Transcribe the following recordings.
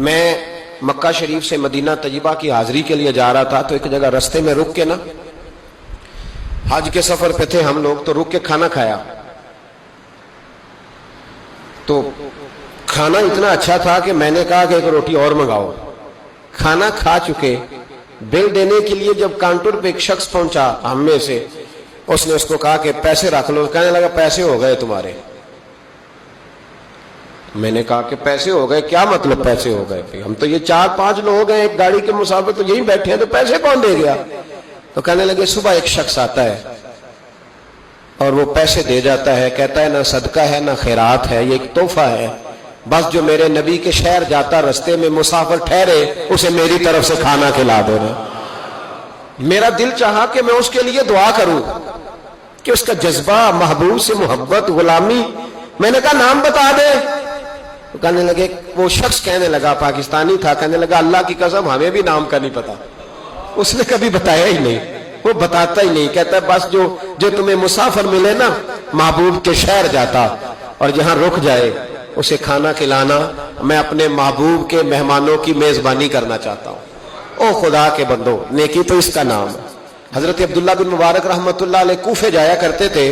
میں مکہ شریف سے مدینہ طیبہ کی حاضری کے لیے جا رہا تھا، تو ایک جگہ رستے میں رک کے نا، حج کے سفر پہ تھے ہم لوگ، تو رک کے کھانا کھایا. تو کھانا اتنا اچھا تھا کہ میں نے کہا کہ ایک روٹی اور منگاؤ. کھانا کھا چکے، بل دینے کے لیے جب کاؤنٹر پہ ایک شخص پہنچا ہم میں سے، اس نے اس کو کہا کہ پیسے رکھ لو. کہنے لگا پیسے ہو گئے تمہارے. میں نے کہا کہ پیسے ہو گئے؟ کیا مطلب پیسے ہو گئے؟ ہم تو یہ 4-5 لوگ ہیں ایک گاڑی کے مسافر، تو یہی بیٹھے ہیں، تو پیسے کون دے گیا؟ تو کہنے لگے صبح ایک شخص آتا ہے اور وہ پیسے دے جاتا ہے، کہتا ہے نہ صدقہ ہے نہ خیرات ہے، یہ ایک تحفہ ہے، بس جو میرے نبی کے شہر جاتا رستے میں مسافر ٹھہرے اسے میری طرف سے کھانا کھلا دینا. میرا دل چاہا کہ میں اس کے لیے دعا کروں کہ اس کا جذبہ، محبوب سے محبت، غلامی. میں نے کہا نام بتا دے. تو کہنے لگے، وہ شخص کہنے لگا، پاکستانی تھا، کہنے لگا اللہ کی قسم ہمیں بھی نام کا نہیں پتا. اس نے کبھی بتایا ہی نہیں، وہ بتاتا ہی نہیں، کہتا ہے بس جو تمہیں مسافر ملے نا، محبوب کے شہر جاتا اور جہاں رک جائے اسے کھانا کھلانا. میں اپنے محبوب کے مہمانوں کی میزبانی کرنا چاہتا ہوں. او خدا کے بندو، نیکی تو اس کا نام ہے. حضرت عبداللہ بن مبارک رحمۃ اللہ علیہ کوفے جایا کرتے تھے.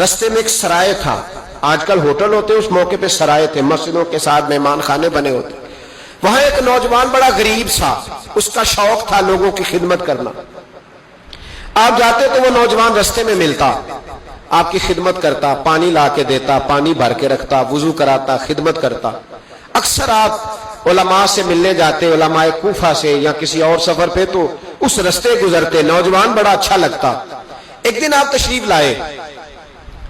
رستے میں ایک سرائے تھا، آج کل ہوٹل ہوتے، اس موقع پہ سرائے تھے، مسجدوں کے ساتھ مہمان خانے بنے ہوتے. وہاں ایک نوجوان بڑا غریب تھا، اس کا شوق تھا لوگوں کی خدمت کرنا. آپ جاتے تو وہ نوجوان رستے میں ملتا، آپ کی خدمت کرتا، پانی لا کے دیتا، پانی بھر کے رکھتا، وضو کراتا، خدمت کرتا. اکثر آپ علماء سے ملنے جاتے، علماء کوفہ سے یا کسی اور سفر پہ، تو اس رستے گزرتے، نوجوان بڑا اچھا لگتا. ایک دن آپ تشریف لائے،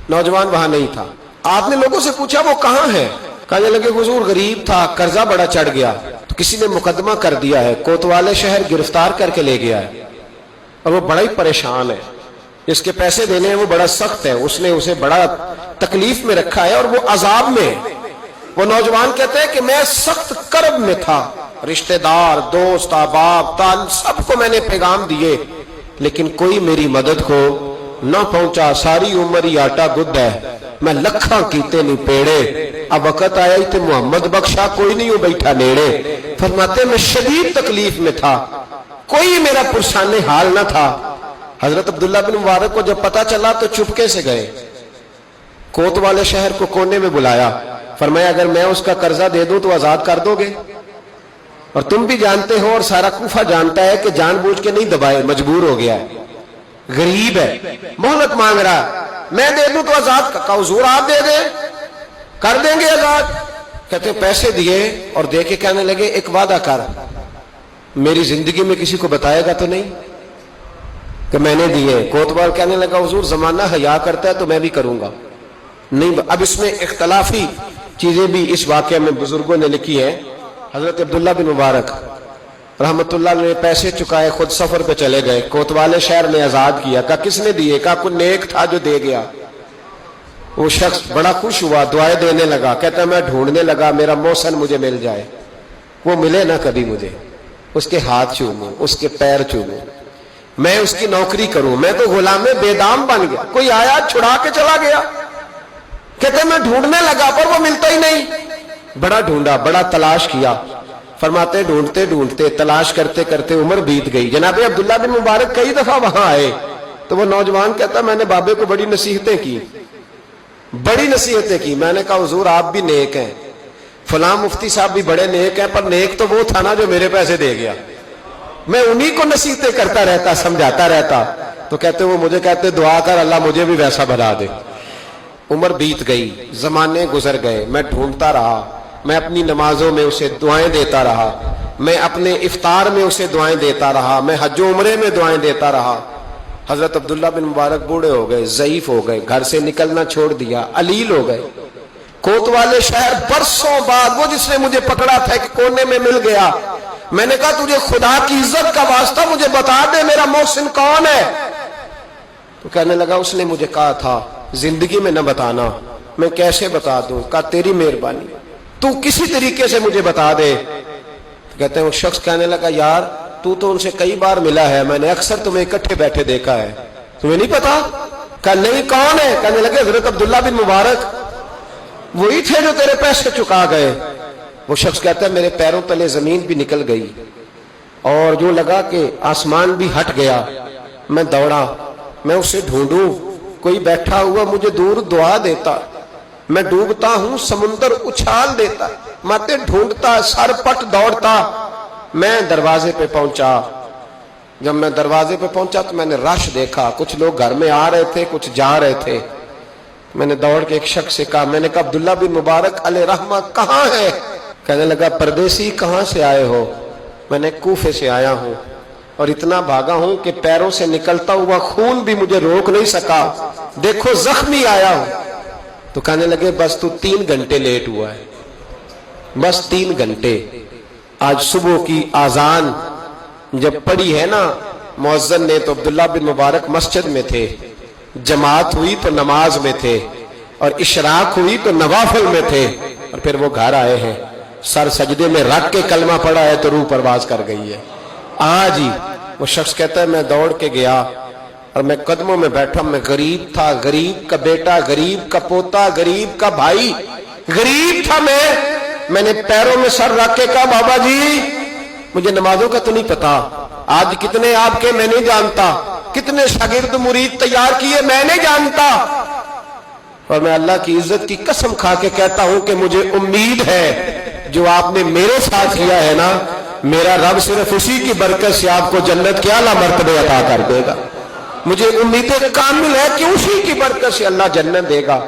نوجوان وہاں نہیں تھا. آپ نے لوگوں سے پوچھا وہ کہاں ہے؟ کہنے لگے حضور غریب تھا، قرضہ بڑا چڑھ گیا، تو کسی نے مقدمہ کر دیا ہے، کوتوالے شہر گرفتار کر کے لے گیا ہے اور وہ بڑا ہی پریشان ہے. جس کے پیسے دینے ہیں وہ بڑا سخت ہے، اس نے اسے بڑا تکلیف میں رکھا ہے اور وہ عذاب میں. وہ نوجوان کہتے ہیں کہ میں سخت کرب میں تھا، رشتہ دار، دوست، احباب، طالب، سب کو میں نے پیغام دیے، لیکن کوئی میری مدد کو نہ پہنچا. ساری عمر ہی آٹا گد ہے، میں لکھاں کیتے نہیں پیڑے، اب وقت آیا ہی تے محمد بخشا، کوئی نہیں ہو بیٹھا نیڑے. فرماتے میں شدید تکلیف میں تھا، کوئی میرا پرسان حال نہ تھا. حضرت عبداللہ بن مبارک کو جب پتا چلا تو چپکے سے گئے، کوتوالے شہر کو کونے میں بلایا، فرمایا اگر میں اس کا قرضہ دے دوں تو آزاد کر دو گے؟ اور تم بھی جانتے ہو اور سارا کوفہ جانتا ہے کہ جان بوجھ کے نہیں دبائے، مجبور ہو گیا ہے، غریب ہے، مہلت مانگ رہا ہے. میں دے دوں تو آزاد کا حضور آپ دے دیں، کر دیں گے آزاد. کہتے پیسے دیے اور دے کے کہنے لگے ایک وعدہ کر، میری زندگی میں کسی کو بتائے گا تو نہیں کہ میں نے دیے؟ کوتوال کہنے لگا حضور زمانہ حیا کرتا ہے تو میں بھی کروں گا. نہیں. اب اس میں اختلافی چیزیں بھی اس واقعے میں بزرگوں نے لکھی ہے. حضرت عبداللہ بن مبارک رحمت اللہ نے پیسے چکائے، خود سفر پہ چلے گئے، کوتوالے شہر نے آزاد کیا. کہا کس نے دیے؟ کہا کوئی نیک تھا جو دے گیا. وہ شخص بڑا خوش ہوا، دعائیں دینے لگا، کہتا میں ڈھونڈنے لگا میرا محسن مجھے مل جائے، وہ ملے نہ کبھی مجھے، اس کے ہاتھ چوموں، اس کے پیر چوموں، میں اس کی نوکری کروں، میں تو غلام بے دام بن گیا. کوئی آیا چھڑا کے چلا گیا. کہتے میں ڈھونڈنے لگا پر وہ ملتا ہی نہیں. بڑا ڈھونڈا، بڑا تلاش کیا. فرماتے ڈھونڈتے ڈھونڈتے، تلاش کرتے کرتے عمر بیت گئی. جناب عبداللہ بن مبارک کئی دفعہ وہاں آئے تو وہ نوجوان کہتا میں نے بابے کو بڑی نصیحتیں کی، بڑی نصیحتیں کی. میں نے کہا حضور آپ بھی نیک ہیں، فلاں مفتی صاحب بھی بڑے نیک ہیں، پر نیک تو وہ تھا نا جو میرے پیسے دے گیا. میں انہی کو نصیحتیں کرتا رہتا، سمجھاتا رہتا. تو کہتے وہ مجھے کہتے دعا کر اللہ مجھے بھی ویسا بنا دے. عمر بیت گئی، زمانے گزر گئے، میں ڈھونڈتا رہا، میں اپنی نمازوں میں اسے دعائیں دیتا رہا، میں اپنے افطار میں اسے دعائیں دیتا رہا، میں حج و عمرے میں دعائیں دیتا رہا. حضرت عبداللہ بن مبارک بوڑھے ہو گئے، ضعیف ہو گئے، گھر سے نکلنا چھوڑ دیا، علیل ہو گئے. کوتوالے شہر برسوں بعد وہ جس نے مجھے پکڑا تھا ایک کونے میں مل گیا. میں نے کہا تجھے خدا کی عزت کا واسطہ مجھے بتا دے میرا محسن کون ہے. تو کہنے لگا اس نے مجھے کہا تھا زندگی میں نہ بتانا. میں کیسے بتا دوں؟ کہا تیری مہربانی، تو کسی طریقے سے مجھے بتا دے. کہتے ہیں وہ شخص کہنے لگا یار تو ان سے کئی بار ملا ہے، میں نے اکثر تمہیں اکٹھے بیٹھے دیکھا ہے، تمہیں نہیں پتا؟ کہا نہیں کون ہے؟ کہنے لگے حضرت عبداللہ بن مبارک، وہی تھے جو تیرے پیسے چکا گئے. وہ شخص کہتا ہے میرے پیروں تلے زمین بھی نکل گئی اور جو لگا کہ آسمان بھی ہٹ گیا. میں دوڑا, میں اسے ڈھونڈوں, کوئی بیٹھا ہوا مجھے دور دعا دیتا. میں ڈوبتا ہوں سمندر اچھال دیتا. ماتے ڈھونڈتا, سر پٹ دوڑتا. میں دروازے پہ پہنچا. جب میں دروازے پہ پہنچا تو میں نے رش دیکھا, کچھ لوگ گھر میں آ رہے تھے, کچھ جا رہے تھے. میں نے دوڑ کے ایک شخص سے کہا, میں نے کہا عبداللہ بن مبارک علیہ رحمہ کہاں ہے؟ کہنے لگا پردیسی کہاں سے آئے ہو؟ میں نے کوفے سے آیا ہوں اور اتنا بھاگا ہوں کہ پیروں سے نکلتا ہوا خون بھی مجھے روک نہیں سکا, دیکھو زخمی آیا ہوں. تو کہنے لگے بس تو 3 گھنٹے لیٹ ہوا ہے, بس 3 گھنٹے. آج صبح کی آذان جب پڑھی ہے نا مؤذن نے تو عبداللہ بن مبارک مسجد میں تھے, جماعت ہوئی تو نماز میں تھے, اور اشراق ہوئی تو نوافل میں تھے, اور پھر وہ گھر آئے ہیں. سر سجدے میں رکھ کے کلمہ پڑھا ہے تو روح پرواز کر گئی ہے. آج ہی وہ شخص کہتا ہے میں دوڑ کے گیا اور میں قدموں میں بیٹھا. میں غریب تھا, غریب کا بیٹا, غریب کا پوتا, غریب کا بھائی, غریب تھا. میں نے پیروں میں سر رکھ کے کہا بابا جی مجھے نمازوں کا تو نہیں پتا, آج کتنے آپ کے میں نہیں جانتا, کتنے شاگرد مرید تیار کیے میں نہیں جانتا, اور میں اللہ کی عزت کی قسم کھا کے کہتا ہوں کہ مجھے امید ہے جو آپ نے میرے ساتھ کیا ہے نا, میرا رب صرف اسی کی برکت سے آپ کو جنت کے اعلیٰ مرتبے عطا کر دے گا. مجھے امید کامل ہے کہ اسی کی برکت سے اللہ جنت دے گا,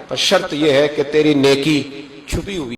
پر شرط یہ ہے کہ تیری نیکی چھپی ہوئی